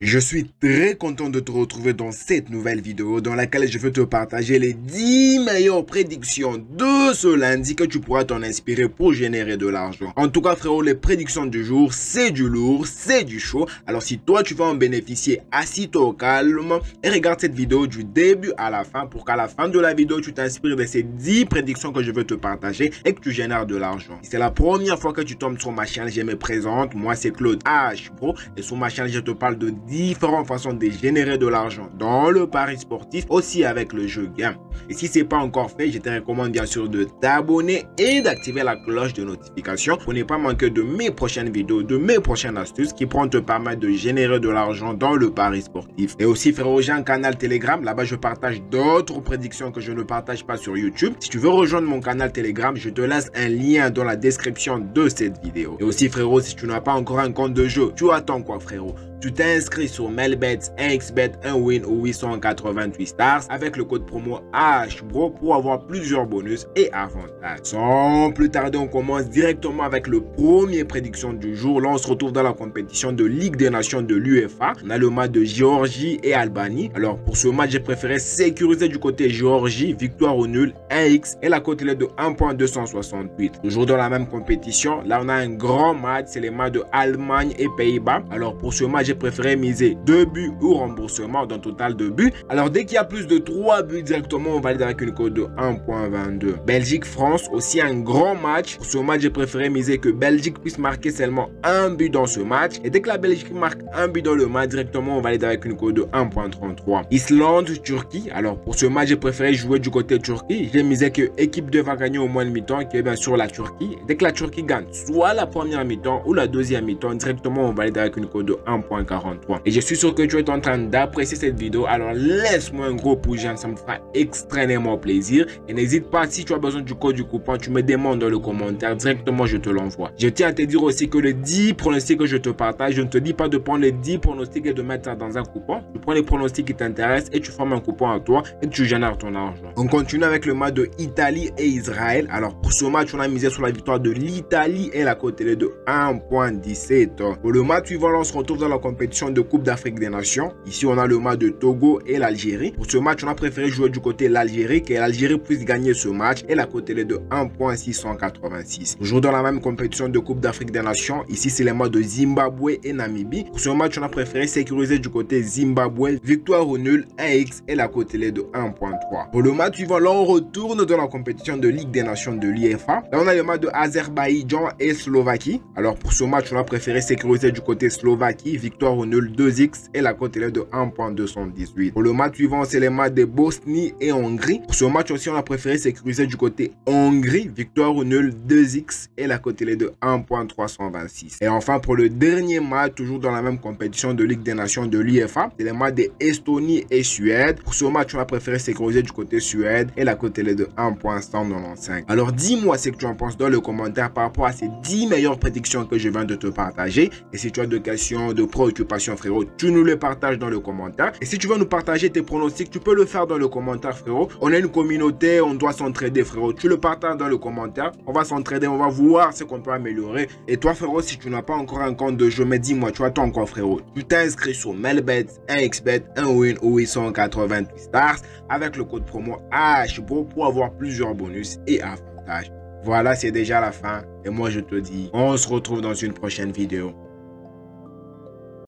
Je suis très content de te retrouver dans cette nouvelle vidéo dans laquelle je veux te partager les 10 meilleures prédictions de ce lundi que tu pourras t'en inspirer pour générer de l'argent. En tout cas frérot, les prédictions du jour, c'est du lourd, c'est du chaud. Alors si toi tu veux en bénéficier, assis-toi au calme et regarde cette vidéo du début à la fin pour qu'à la fin de la vidéo tu t'inspires de ces 10 prédictions que je veux te partager et que tu génères de l'argent. Si c'est la première fois que tu tombes sur ma chaîne, je me présente, moi c'est Claude H Bro et sur ma chaîne je te parle de différentes façons de générer de l'argent dans le pari sportif, aussi avec le jeu game. Et si ce n'est pas encore fait, je te recommande bien sûr de t'abonner et d'activer la cloche de notification pour ne pas manquer de mes prochaines vidéos, de mes prochaines astuces qui pourront te permettre de générer de l'argent dans le pari sportif. Et aussi frérot, j'ai un canal Telegram, là-bas je partage d'autres prédictions que je ne partage pas sur YouTube. Si tu veux rejoindre mon canal Telegram, je te laisse un lien dans la description de cette vidéo. Et aussi frérot, si tu n'as pas encore un compte de jeu, tu attends quoi frérot? Tu t'inscris sur Melbet, 1xBet, 1win ou 888 stars avec le code promo HBRO pour avoir plusieurs bonus et avantages. Sans plus tarder, on commence directement avec le premier prédiction du jour. Là, on se retrouve dans la compétition de Ligue des Nations de l'UEFA. On a le match de Géorgie et Albanie. Alors, pour ce match, j'ai préféré sécuriser du côté Géorgie, victoire au nul, 1x et la cote est de 1.268. Toujours dans la même compétition, là, on a un grand match, c'est les matchs de Allemagne et Pays-Bas. Alors, pour ce match, j'ai préféré miser 2 buts ou remboursement d'un total de buts. Alors dès qu'il y a plus de 3 buts directement, on valide avec une cote de 1.22. Belgique-France, aussi un grand match. Pour ce match, j'ai préféré miser que Belgique puisse marquer seulement un but dans ce match. Et dès que la Belgique marque un but dans le match, directement on valide avec une cote de 1.33. Islande-Turquie. Alors pour ce match, j'ai préféré jouer du côté Turquie. J'ai misé que équipe 2 va gagner au moins de mi-temps, qui est bien sûr la Turquie. Et dès que la Turquie gagne, soit la première mi-temps ou la deuxième mi-temps, directement on valide avec une cote de 1.43. Et je suis sûr que tu es en train d'apprécier cette vidéo, alors laisse-moi un gros pouce j'aime, ça me fera extrêmement plaisir. Et n'hésite pas, si tu as besoin du code du coupon, tu me demandes dans le commentaire, directement je te l'envoie. Je tiens à te dire aussi que les 10 pronostics que je te partage, je ne te dis pas de prendre les 10 pronostics et de mettre ça dans un coupon. Tu prends les pronostics qui t'intéressent et tu formes un coupon à toi et tu génères ton argent. On continue avec le match de Italie et Israël. Alors pour ce match, on a misé sur la victoire de l'Italie et la cote est de 1.17. Pour le match suivant, on se retrouve dans la compétition de Coupe d'Afrique des Nations. Ici, on a le match de Togo et l'Algérie. Pour ce match, on a préféré jouer du côté de l'Algérie, que l'Algérie puisse gagner ce match et la cote est de 1.686. Toujours dans la même compétition de Coupe d'Afrique des Nations, ici c'est les matchs de Zimbabwe et Namibie. Pour ce match, on a préféré sécuriser du côté Zimbabwe, victoire au nul, 1x et la cote est de 1.3. Pour le match suivant, là on retourne dans la compétition de Ligue des Nations de l'UEFA. Là on a le match de Azerbaïdjan et Slovaquie. Alors pour ce match, on a préféré sécuriser du côté Slovaquie, victoire au nul, 2x et la cote est de 1.218. Pour le match suivant, c'est les matchs de Bosnie et Hongrie. Pour ce match aussi, on a préféré sécuriser du côté Hongrie, victoire au nul, 2x et la cote est de 1.326. Et enfin, pour le dernier match, toujours dans la même compétition de Ligue des Nations de l'UEFA, c'est les matchs de Estonie et Suède. Pour ce match, on a préféré sécuriser du côté Suède et la cote est de 1.195. Alors dis-moi ce que tu en penses dans le commentaire par rapport à ces 10 meilleures prédictions que je viens de te partager. Et si tu as des questions, de préoccupations frérot, tu nous les partages dans le commentaire. Et si tu veux nous partager tes pronostics, tu peux le faire dans le commentaire frérot. On est une communauté, on doit s'entraider frérot. Tu le partages dans le commentaire, on va s'entraider, on va voir ce qu'on peut améliorer. Et toi frérot, si tu n'as pas encore un compte de jeu, mais dis-moi, tu attends encore frérot. Tu t'inscris sur Melbet, 1xBet, 1win ou 888 stars avec le code promo HBRO pour avoir plusieurs bonus et avantages. Voilà, c'est déjà la fin. Et moi je te dis, on se retrouve dans une prochaine vidéo.